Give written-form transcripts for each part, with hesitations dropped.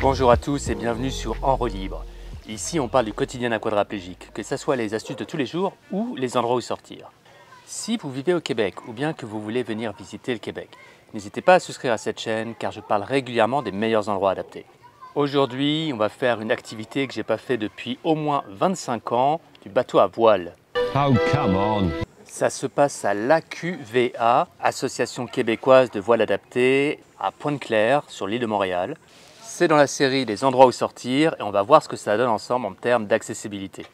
Bonjour à tous et bienvenue sur En roue libre. Ici on parle du quotidien d'un quadraplégique, que ce soit les astuces de tous les jours ou les endroits où sortir. Si vous vivez au Québec ou bien que vous voulez venir visiter le Québec, n'hésitez pas à souscrire à cette chaîne car je parle régulièrement des meilleurs endroits adaptés. Aujourd'hui on va faire une activité que j'ai pas fait depuis au moins 25 ans, du bateau à voile. Oh, come on! Ça se passe à l'AQVA, Association québécoise de voile adaptée, à Pointe-Claire, sur l'île de Montréal. C'est dans la série des endroits où sortir et on va voir ce que ça donne ensemble en termes d'accessibilité.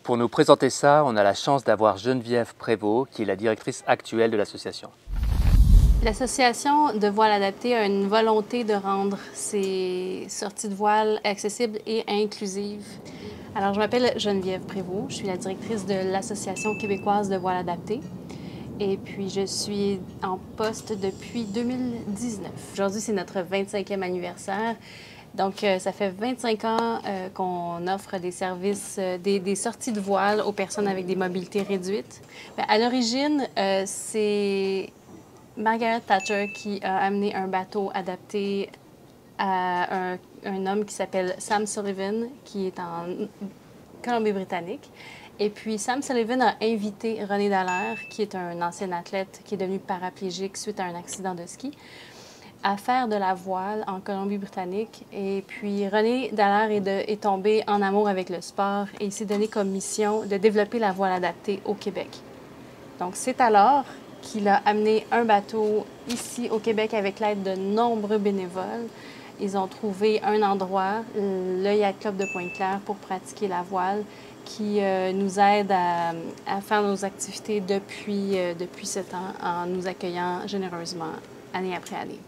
Pour nous présenter ça, on a la chance d'avoir Geneviève Prévost, qui est la directrice actuelle de l'association. L'Association de voile adapté a une volonté de rendre ces sorties de voile accessibles et inclusives. Alors, je m'appelle Geneviève Prévost, je suis la directrice de l'Association québécoise de voile adapté. Et puis, je suis en poste depuis 2019. Aujourd'hui, c'est notre 25e anniversaire. Donc, ça fait 25 ans qu'on offre des services, des sorties de voile aux personnes avec des mobilités réduites. Bien, à l'origine, c'est Margaret Thatcher qui a amené un bateau adapté à un homme qui s'appelle Sam Sullivan, qui est en Colombie-Britannique. Et puis, Sam Sullivan a invité René Dallaire, qui est un ancien athlète qui est devenu paraplégique suite à un accident de ski, à faire de la voile en Colombie-Britannique. Et puis, René Dallaire est tombé en amour avec le sport et il s'est donné comme mission de développer la voile adaptée au Québec. Donc, c'est alors qu'il a amené un bateau ici au Québec avec l'aide de nombreux bénévoles. Ils ont trouvé un endroit, le Yacht Club de Pointe-Claire, pour pratiquer la voile, qui nous aide à faire nos activités depuis ce temps en nous accueillant généreusement année après année.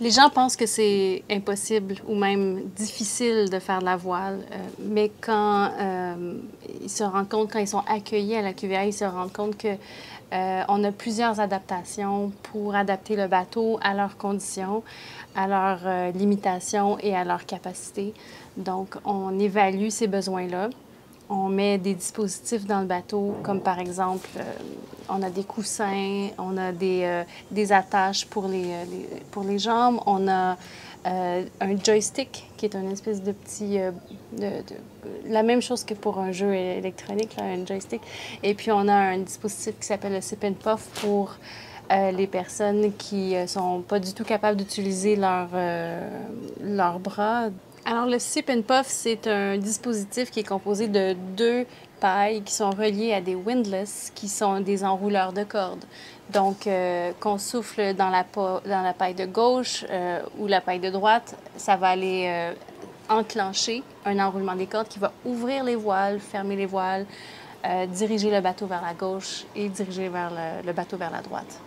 Les gens pensent que c'est impossible ou même difficile de faire de la voile, mais quand ils se rendent compte, quand ils sont accueillis à la QVA, ils se rendent compte que on a plusieurs adaptations pour adapter le bateau à leurs conditions, à leurs limitations et à leurs capacités. Donc, on évalue ces besoins-là. On met des dispositifs dans le bateau, comme par exemple, on a des coussins, on a des attaches pour les jambes, on a un joystick qui est une espèce de petit... la même chose que pour un jeu électronique, là, un joystick. Et puis, on a un dispositif qui s'appelle le Sip and Puff pour les personnes qui ne sont pas du tout capables d'utiliser leurs bras. Alors, le Sip and Puff, c'est un dispositif qui est composé de deux pailles qui sont reliées à des windlass, qui sont des enrouleurs de cordes. Donc, qu'on souffle dans la paille de gauche ou la paille de droite, ça va aller enclencher un enroulement des cordes qui va ouvrir les voiles, fermer les voiles, diriger le bateau vers la gauche et diriger le bateau vers la droite.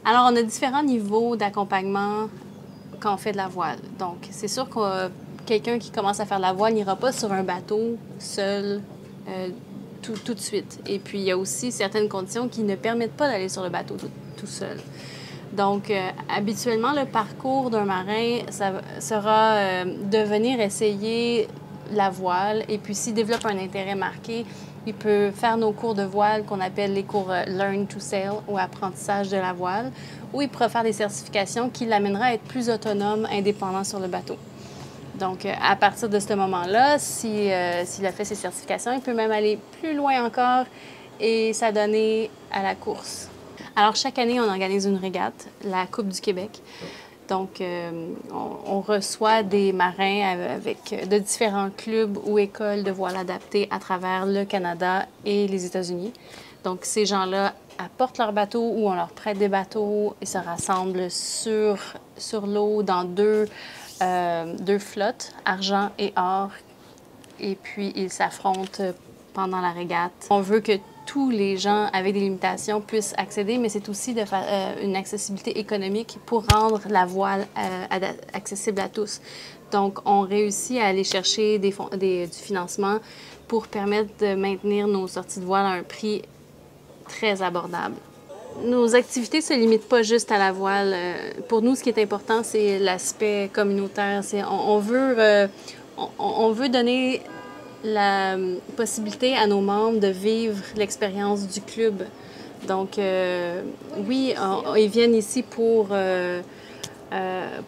Alors, on a différents niveaux d'accompagnement quand on fait de la voile. Donc, c'est sûr que quelqu'un qui commence à faire de la voile n'ira pas sur un bateau seul tout de suite. Et puis, il y a aussi certaines conditions qui ne permettent pas d'aller sur le bateau tout seul. Donc, habituellement, le parcours d'un marin, ça sera de venir essayer la voile. Et puis, s'il développe un intérêt marqué, il peut faire nos cours de voile qu'on appelle les cours Learn to Sail ou apprentissage de la voile, où il pourra faire des certifications qui l'amènera à être plus autonome, indépendant sur le bateau. Donc, à partir de ce moment-là, s'il a fait ses certifications, il peut même aller plus loin encore et s'adonner à la course. Alors, chaque année, on organise une régate, la Coupe du Québec. Donc, on reçoit des marins de différents clubs ou écoles de voile adaptées à travers le Canada et les États-Unis. Donc, ces gens-là apportent leur bateau ou on leur prête des bateaux et se rassemblent sur l'eau dans deux flottes, argent et or, et puis ils s'affrontent pendant la régate. On veut que tous les gens avec des limitations puissent accéder, mais c'est aussi de faire une accessibilité économique pour rendre la voile accessible à tous. Donc, on réussit à aller chercher du financement pour permettre de maintenir nos sorties de voile à un prix très abordable. Nos activités ne se limitent pas juste à la voile. Pour nous, ce qui est important, c'est l'aspect communautaire. On veut donner la possibilité à nos membres de vivre l'expérience du club. Donc, oui, ils viennent ici pour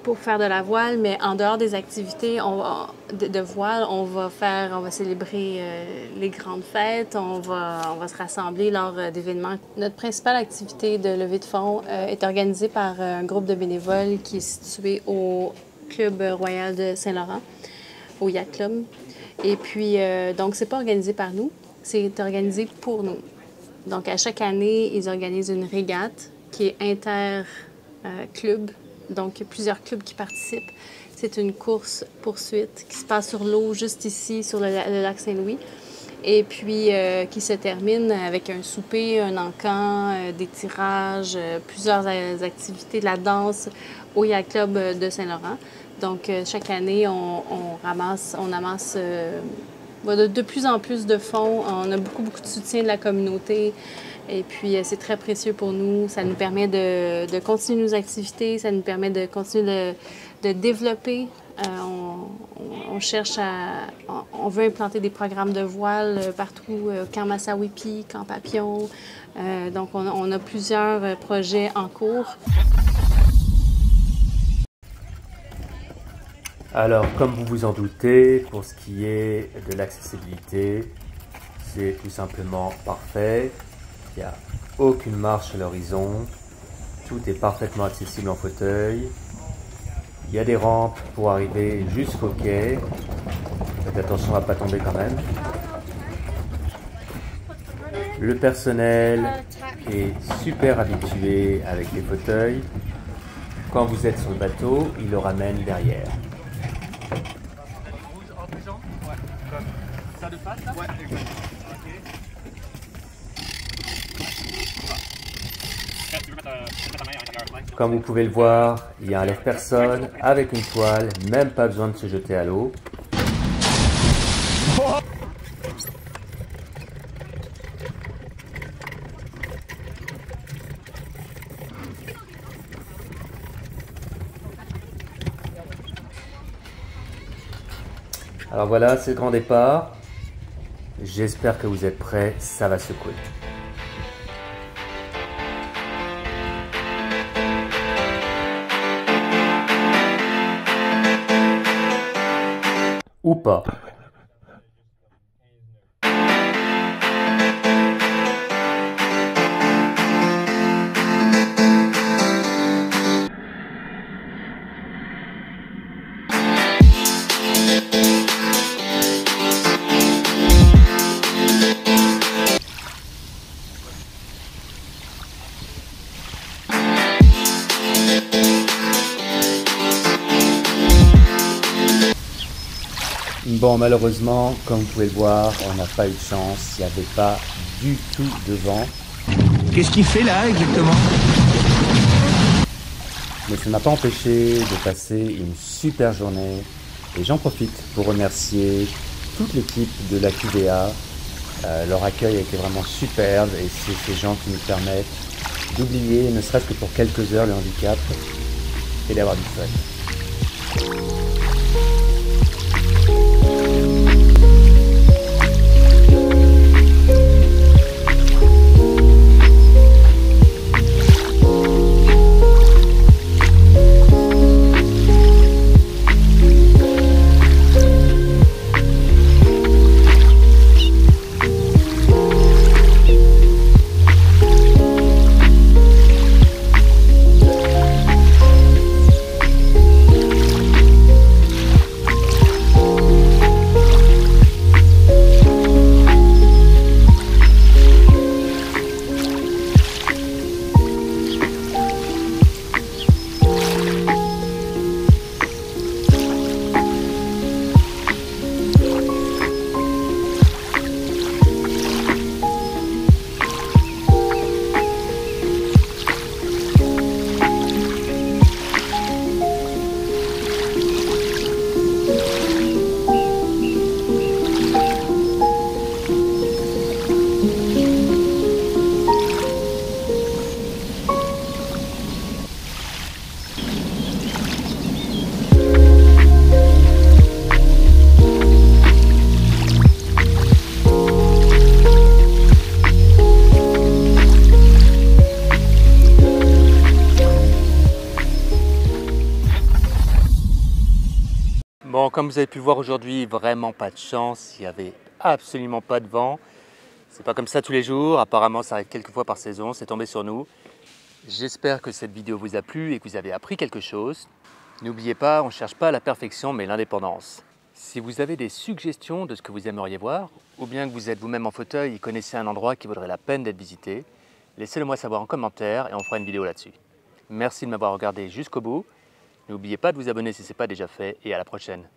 pour faire de la voile, mais en dehors des activités de voile, on va célébrer les grandes fêtes, on va se rassembler lors d'événements. Notre principale activité de levée de fonds est organisée par un groupe de bénévoles qui est situé au Club Royal de Saint-Laurent, au Yacht Club. Et puis, donc, c'est pas organisé par nous, c'est organisé pour nous. Donc, à chaque année, ils organisent une régate qui est inter-club. Donc, il y a plusieurs clubs qui participent. C'est une course-poursuite qui se passe sur l'eau, juste ici, sur le lac Saint-Louis. Et puis, qui se termine avec un souper, un encan, des tirages, plusieurs activités, de la danse au Yacht Club de Saint-Laurent. Donc, chaque année, on amasse de plus en plus de fonds. On a beaucoup de soutien de la communauté. Et puis, c'est très précieux pour nous. Ça nous permet de continuer nos activités. Ça nous permet de continuer de développer. On cherche on veut implanter des programmes de voile partout, Camp Massawipi, Camp Papillon. Donc, on a plusieurs projets en cours. Alors, comme vous vous en doutez, pour ce qui est de l'accessibilité, c'est tout simplement parfait. Il n'y a aucune marche à l'horizon. Tout est parfaitement accessible en fauteuil. Il y a des rampes pour arriver jusqu'au quai. Faites attention à ne pas tomber quand même. Le personnel est super habitué avec les fauteuils. Quand vous êtes sur le bateau, il le ramène derrière. Comme vous pouvez le voir, il y a un lève-personne avec une toile, même pas besoin de se jeter à l'eau. Alors voilà, c'est le grand départ. J'espère que vous êtes prêts, ça va secouer. Ou pas. Bon, malheureusement, comme vous pouvez le voir, on n'a pas eu de chance. Il n'y avait pas du tout de vent. Qu'est-ce qu'il fait là exactement? Mais ça ne m'a pas empêché de passer une super journée. Et j'en profite pour remercier toute l'équipe de la QVA. Leur accueil a été vraiment superbe et c'est ces gens qui nous permettent d'oublier, ne serait-ce que pour quelques heures, le handicap et d'avoir du fun. Bon, comme vous avez pu le voir aujourd'hui, vraiment pas de chance, il n'y avait absolument pas de vent. C'est pas comme ça tous les jours, apparemment ça arrive quelques fois par saison, c'est tombé sur nous. J'espère que cette vidéo vous a plu et que vous avez appris quelque chose. N'oubliez pas, on ne cherche pas la perfection mais l'indépendance. Si vous avez des suggestions de ce que vous aimeriez voir, ou bien que vous êtes vous-même en fauteuil et connaissez un endroit qui vaudrait la peine d'être visité, laissez-le moi savoir en commentaire et on fera une vidéo là-dessus. Merci de m'avoir regardé jusqu'au bout. N'oubliez pas de vous abonner si ce n'est pas déjà fait et à la prochaine.